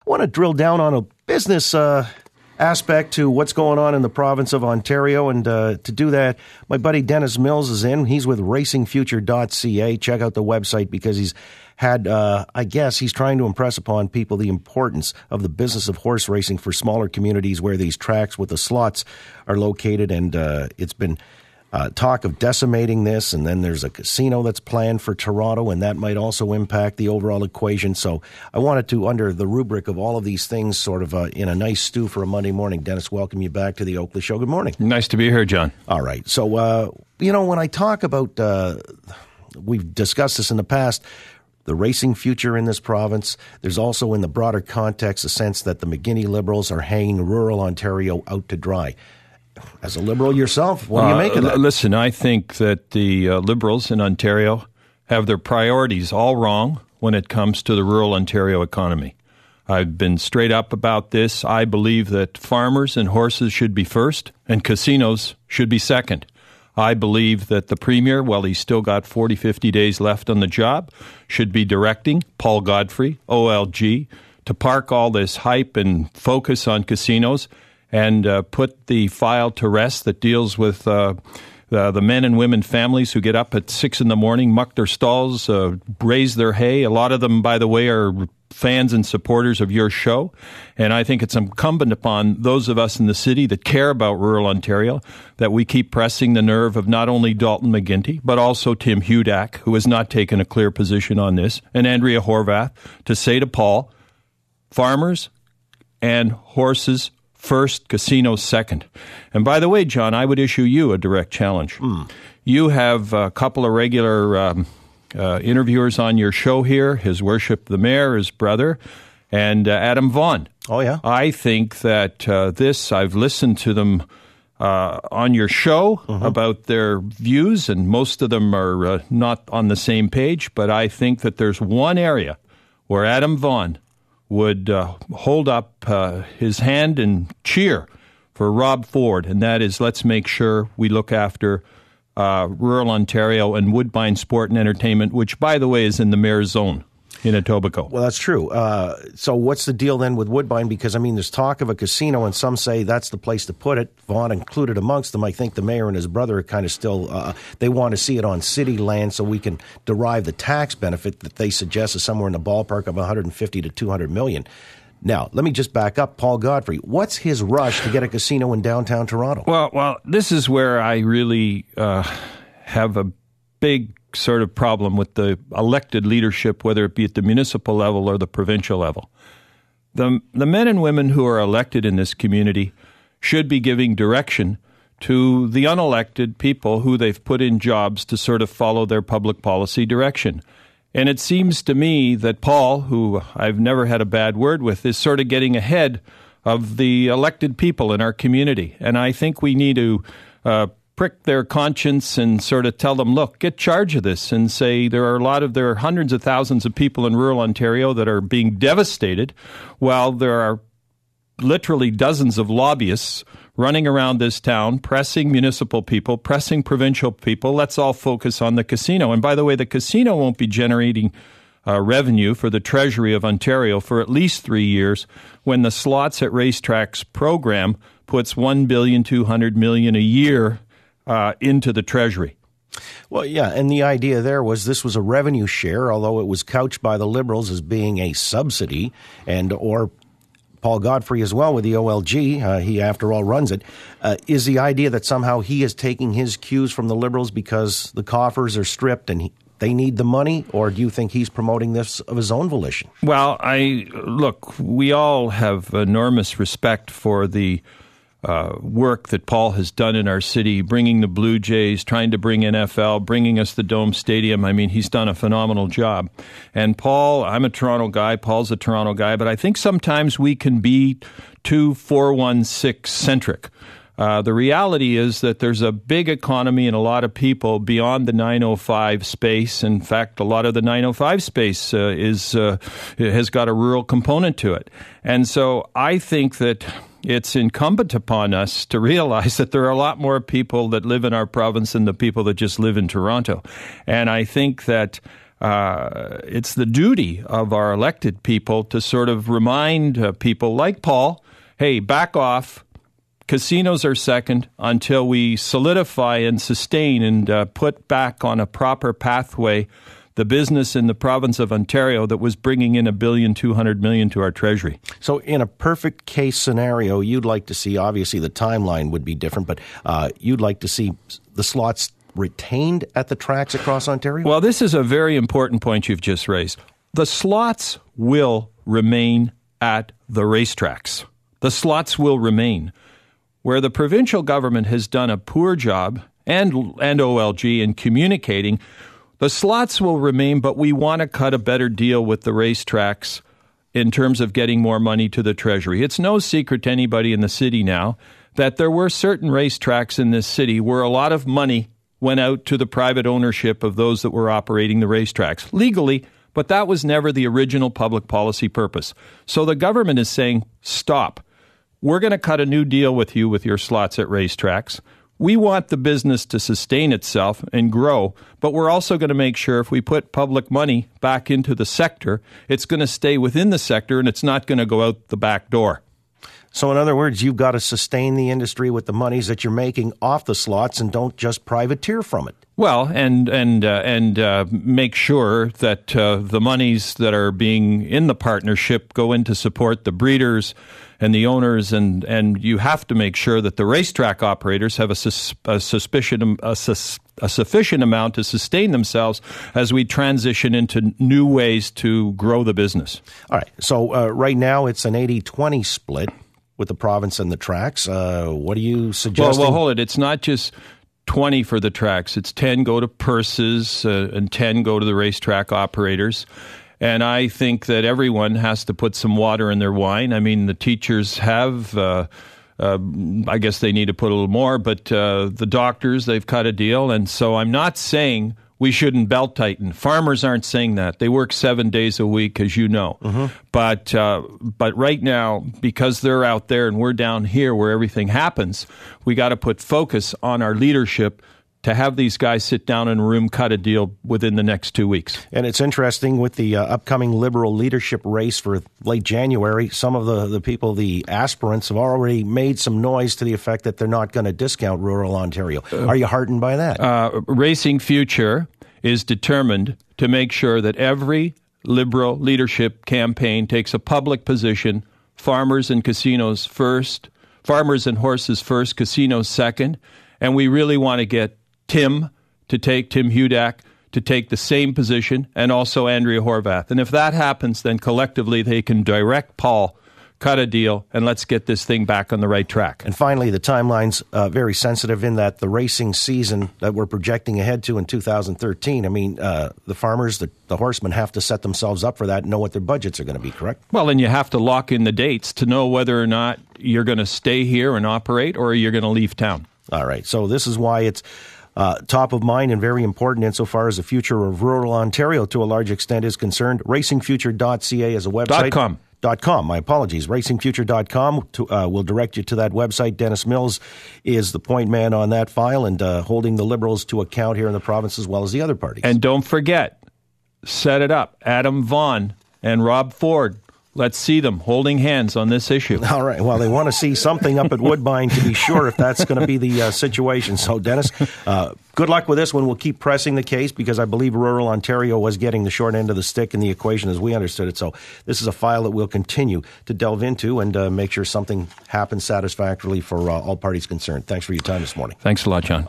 I want to drill down on a business aspect to what's going on in the province of Ontario. And to do that, my buddy Dennis Mills is in. He's with racingfuture.ca. Check out the website because he's had, I guess, he's trying to impress upon people the importance of the business of horse racing for smaller communities where these tracks with the slots are located. And it's been talk of decimating this, and then there's a casino that's planned for Toronto, and that might also impact the overall equation. So I wanted to, under the rubric of all of these things, sort of in a nice stew for a Monday morning, Dennis, welcome you back to the Oakley Show. Good morning. Nice to be here, John. All right. So, when I talk about, we've discussed this in the past, the racing future in this province, there's also in the broader context a sense that the McGuinty Liberals are hanging rural Ontario out to dry. As a Liberal yourself, what do you make of that? Listen, I think that the Liberals in Ontario have their priorities all wrong when it comes to the rural Ontario economy. I've been straight up about this. I believe that farmers and horses should be first and casinos should be second. I believe that the Premier, while he's still got 40, 50 days left on the job, should be directing Paul Godfrey, OLG, to park all this hype and focus on casinos and put the file to rest that deals with the men and women families who get up at 6 a.m, muck their stalls, raise their hay. A lot of them, by the way, are fans and supporters of your show. And I think it's incumbent upon those of us in the city that care about rural Ontario that we keep pressing the nerve of not only Dalton McGuinty, but also Tim Hudak, who has not taken a clear position on this, and Andrea Horvath, to say to Paul, farmers and horses first, casinos second. And by the way, John, I would issue you a direct challenge. You have a couple of regular interviewers on your show here, His Worship the Mayor, his brother, and Adam Vaughan. Oh, yeah? I think that I've listened to them on your show about their views, and most of them are not on the same page, but I think that there's one area where Adam Vaughan would hold up his hand and cheer for Rob Ford, and that is, let's make sure we look after rural Ontario and Woodbine Sport and Entertainment, which, by the way, is in the mayor's zone in Etobicoke. Well, that's true. So what's the deal then with Woodbine? Because, there's talk of a casino, and some say that's the place to put it. Vaughan included amongst them. I think the mayor and his brother are kind of still, they want to see it on city land so we can derive the tax benefit that they suggest is somewhere in the ballpark of 150 to 200 million. Now, let me just back up. Paul Godfrey, what's his rush to get a casino in downtown Toronto? Well, this is where I really have a big sort of problem with the elected leadership, whether it be at the municipal level or the provincial level. The men and women who are elected in this community should be giving direction to the unelected people who they've put in jobs to sort of follow their public policy direction. And it seems to me that Paul, who I've never had a bad word with, is sort of getting ahead of the elected people in our community. And I think we need to prick their conscience and sort of tell them, look, get charge of this, and say there are hundreds of thousands of people in rural Ontario that are being devastated, while there are literally dozens of lobbyists running around this town, pressing municipal people, pressing provincial people. Let's all focus on the casino. And by the way, the casino won't be generating revenue for the Treasury of Ontario for at least 3 years, when the Slots at Racetracks program puts $1.2 billion a year into the Treasury. Well, yeah, and the idea there was this was a revenue share, although it was couched by the Liberals as being a subsidy, or Paul Godfrey as well with the OLG, he after all runs it, is the idea that somehow he is taking his cues from the Liberals because the coffers are stripped and they need the money, or do you think he's promoting this of his own volition? Well, look, we all have enormous respect for the work that Paul has done in our city, bringing the Blue Jays, trying to bring NFL, bringing us the Dome Stadium. He's done a phenomenal job. And Paul, I'm a Toronto guy, Paul's a Toronto guy, but I think sometimes we can be too 416-centric. The reality is that there's a big economy and a lot of people beyond the 905 space. In fact, a lot of the 905 space has got a rural component to it. And so I think that it's incumbent upon us to realize that there are a lot more people that live in our province than the people that just live in Toronto. And I think that it's the duty of our elected people to sort of remind people like Paul, hey, back off. Casinos are second until we solidify and sustain and put back on a proper pathway the business in the province of Ontario that was bringing in $1.2 billion to our treasury. So in a perfect case scenario, you'd like to see, obviously the timeline would be different, but you'd like to see the slots retained at the tracks across Ontario? Well, this is a very important point you've just raised. The slots will remain at the racetracks. The slots will remain. Where the provincial government has done a poor job, and OLG, in communicating, the slots will remain, but we want to cut a better deal with the racetracks in terms of getting more money to the Treasury. It's no secret to anybody in the city now that there were certain racetracks in this city where a lot of money went out to the private ownership of those that were operating the racetracks legally, but that was never the original public policy purpose. So the government is saying, stop. We're going to cut a new deal with you with your slots at racetracks. We want the business to sustain itself and grow, but we're also going to make sure if we put public money back into the sector, it's going to stay within the sector and it's not going to go out the back door. So in other words, you've got to sustain the industry with the monies that you're making off the slots and don't just privateer from it. Well, and make sure that the monies that are being in the partnership go in to support the breeders and the owners, and you have to make sure that the racetrack operators have a sufficient amount to sustain themselves as we transition into new ways to grow the business. All right. So right now it's an 80-20 split with the province and the tracks. What are you suggesting? Well, hold it. It's not just 20 for the tracks. It's 10 go to purses and 10 go to the racetrack operators. And I think that everyone has to put some water in their wine. I mean, the teachers have, I guess they need to put a little more, but the doctors, they've cut a deal. And so I'm not saying we shouldn't belt tighten. Farmers aren't saying that. They work 7 days a week, as you know. Mm-hmm. But right now, because they're out there and we're down here where everything happens, we got to put focus on our leadership to have these guys sit down in a room, cut a deal within the next 2 weeks. And it's interesting with the upcoming Liberal leadership race for late January, some of the people, the aspirants, have already made some noise to the effect that they're not going to discount rural Ontario. Are you heartened by that? Racing Future is determined to make sure that every Liberal leadership campaign takes a public position, farmers and casinos first, farmers and horses first, casinos second, and we really want to get Tim Hudak to take the same position, and also Andrea Horvath. And if that happens, then collectively they can direct Paul, cut a deal, and let's get this thing back on the right track. And finally, the timeline's very sensitive in that the racing season that we're projecting ahead to in 2013, I mean, the farmers, the horsemen have to set themselves up for that and know what their budgets are going to be, correct? Well, and you have to lock in the dates to know whether or not you're going to stay here and operate or you're going to leave town. All right, so this is why it's top of mind and very important insofar as the future of rural Ontario to a large extent is concerned. Racingfuture.ca is a website. .com, my apologies. Racingfuture.com will direct you to that website. Dennis Mills is the point man on that file and holding the Liberals to account here in the province as well as the other parties. And don't forget, set it up. Adam Vaughan and Rob Ford. Let's see them holding hands on this issue. All right. Well, they want to see something up at Woodbine to be sure if that's going to be the situation. So, Dennis, good luck with this one. We'll keep pressing the case because I believe rural Ontario was getting the short end of the stick in the equation as we understood it. So this is a file that we'll continue to delve into and make sure something happens satisfactorily for all parties concerned. Thanks for your time this morning. Thanks a lot, John.